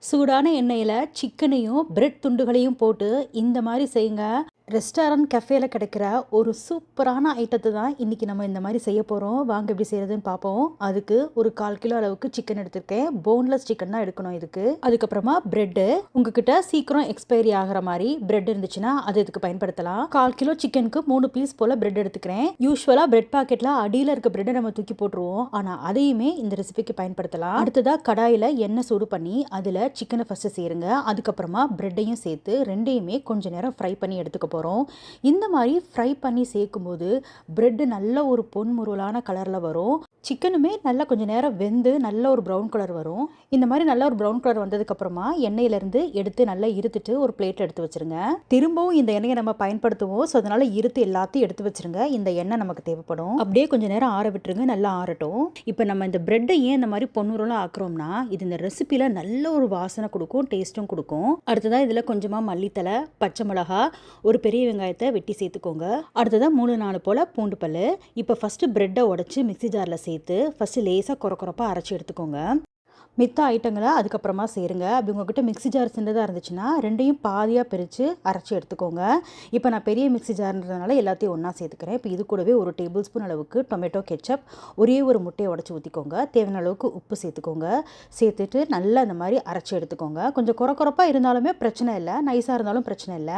சூடான எண்ணெயில சிக்கனையும், பிரெட் துண்டுகளையும் போட்டு இந்த மாரி செய்யுங்க. ரெஸ்டாரண்ட், கஃபேல கிடைக்கிற ஒரு சூப்பரான ஐட்டத்த தான் இன்னைக்கு நம்ம இந்த மாரி செய்ய போறோம். வாங்க எப்படி செய்றதுன்னு பார்ப்போம். அதுக்கு ஒரு 1/4 கிலோ அளவுக்கு சிக்கன் எடுத்திருக்கேன். போன்லெஸ் சிக்கன் தான் எடுக்கணும் இதுக்கு. அதுக்கப்புறமா பிரெட்டு. உங்ககிட்ட சீக்கிரம் எக்ஸ்பைரி ஆகுற மாரி பிரெட் இருந்துச்சுன்னா அது இதுக்கு பயன்படுத்தலாம். 1/4 கிலோ சிக்கனுக்கு 3 பீஸ் போல பிரெட் எடுத்துக்கிறேன். யூசுவலா பிரெட் பாக்கெட்ல அடியில இருக்க பிரெட்டை நம்ம தூக்கி போட்டுருவோம். ஆனா அதையுமே இந்த ரெசிபிக்கு பயன்படுத்தலாம். அடுத்ததா கடாயில எண்ணெய் சூடு பண்ணி அதுல சிக்கனை ஃபர்ஸ்ட் சேருங்க. அதுக்கப்புறமா பிரெட்டையும் சேர்த்து ரெண்டையுமே கொஞ்ச நேரம் ஃப்ரை பண்ணி எடுத்துக்க போகிறோம். இந்த மாதிரி ஃப்ரை பண்ணி சேர்க்கும்போது பிரெட்டு நல்ல ஒரு பொன்முருளான கலரில் வரும். சிக்கனுமே நல்லா கொஞ்சம் நேரம் வெந்து நல்ல ஒரு ப்ரௌன் கலர் வரும். இந்த மாதிரி நல்ல ஒரு ப்ரௌன் கலர் வந்ததுக்கப்புறமா எண்ணெயிலேருந்து எடுத்து நல்லா இருத்துட்டு ஒரு பிளேட் எடுத்து வச்சுருங்க. திரும்பவும் இந்த எண்ணெயை நம்ம பயன்படுத்துவோம். ஸோ அதனால் இருத்து எல்லாத்தையும் எடுத்து வச்சுருங்க. இந்த எண்ணெய் நமக்கு தேவைப்படும். அப்படியே கொஞ்சம் நேரம் ஆற விட்டுருங்க. நல்லா ஆறட்டும். இப்போ நம்ம இந்த பிரெட்டை ஏன் இந்த மாதிரி பொன்முருளாக ஆக்குறோம்னா இது இந்த ரெசிபியில் நல்ல ஒரு வாசனை கொடுக்கும், டேஸ்ட்டும் கொடுக்கும். அடுத்ததாக இதில் கொஞ்சமாக மல்லித்தலை, பச்சை மிளகா, ஒரு பெரிய வெங்காயத்தை வெட்டி சேர்த்துக்கோங்க. அடுத்ததாக 3-4 போல் பூண்டு பல். இப்போ ஃபஸ்ட்டு பிரெட்டை உடச்சி மிக்ஸி ஜாரில் சேர்த்து ஃபஸ்ட்டு லேசாக கொரப்பாக அரைச்சி எடுத்துக்கோங்க. மித்த ஐட்டங்களை அதுக்கப்புறமா சேருங்க. அப்படி உங்கள்கிட்ட மிக்ஸி ஜார் சின்னதாக இருந்துச்சுன்னா ரெண்டையும் பாதியாக பிரித்து அரைச்சி எடுத்துக்கோங்க. இப்போ நான் பெரிய மிக்ஸி ஜார்ன்றதுனால எல்லாத்தையும் ஒன்றா சேர்த்துக்கிறேன். இப்போ இது கூடவே 1 டேபிள் ஸ்பூன் அளவுக்கு டொமேட்டோ கெச்சப், ஒரே ஒரு முட்டையை உடச்சி ஊற்றிக்கோங்க. தேவையான அளவுக்கு உப்பு சேர்த்துக்கோங்க. சேர்த்துட்டு நல்லா இந்த மாதிரி அரைச்சி எடுத்துக்கோங்க. கொஞ்சம் கொரப்பாக இருந்தாலுமே பிரச்சனை இல்லை, நைஸாக இருந்தாலும் பிரச்சனை இல்லை.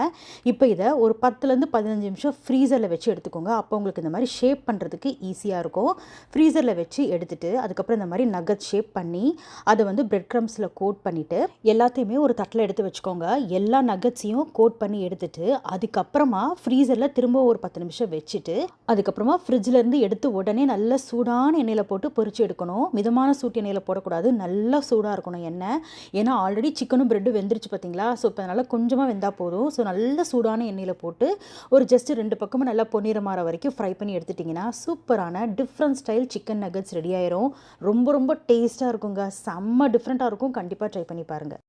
இப்போ இதை ஒரு 10லேருந்து 15 நிமிஷம் ஃப்ரீசரில் வச்சு எடுத்துக்கோங்க. அப்போ உங்களுக்கு இந்த மாதிரி ஷேப் பண்ணுறதுக்கு ஈஸியாக இருக்கும். ஃப்ரீசரில் வச்சு எடுத்துட்டு அதுக்கப்புறம் இந்த மாதிரி நகட் ஷேப் பண்ணி அதை வந்து பிரெட் க்ரம்ஸில் கோட் பண்ணிவிட்டு எல்லாத்தையுமே ஒரு தட்டில் எடுத்து வச்சுக்கோங்க. எல்லா நகட்ஸையும் கோட் பண்ணி எடுத்துட்டு அதுக்கப்புறமா ஃப்ரீசரில் திரும்ப ஒரு 10 நிமிஷம் வச்சுட்டு அதுக்கப்புறமா ஃப்ரிட்ஜிலேருந்து எடுத்து உடனே நல்ல சூடான எண்ணெயில் போட்டு பொரிச்சு எடுக்கணும். மிதமான சூட்டு எண்ணெயில் போடக்கூடாது, நல்லா சூடாக இருக்கணும் எண்ணெய். ஏன்னா ஆல்ரெடி சிக்கனும் பிரெட்டும் வெந்துருச்சு பார்த்தீங்களா. ஸோ இப்போ அதனால் கொஞ்சமாக வெந்தால் போதும். ஸோ நல்ல சூடான எண்ணெயில் போட்டு ஒரு ஜஸ்ட் 2 பக்கமும் நல்லா பொன்னிறமாற வரைக்கும் ஃப்ரை பண்ணி எடுத்துட்டிங்கன்னா சூப்பரான different style chicken nuggets ready ஆயிரும். ரொம்ப ரொம்ப டேஸ்ட்டாக இருக்குங்க. செம்ம டிஃப்ரெண்ட்டாக இருக்கும். கண்டிப்பாக ட்ரை பண்ணி பாருங்கள்.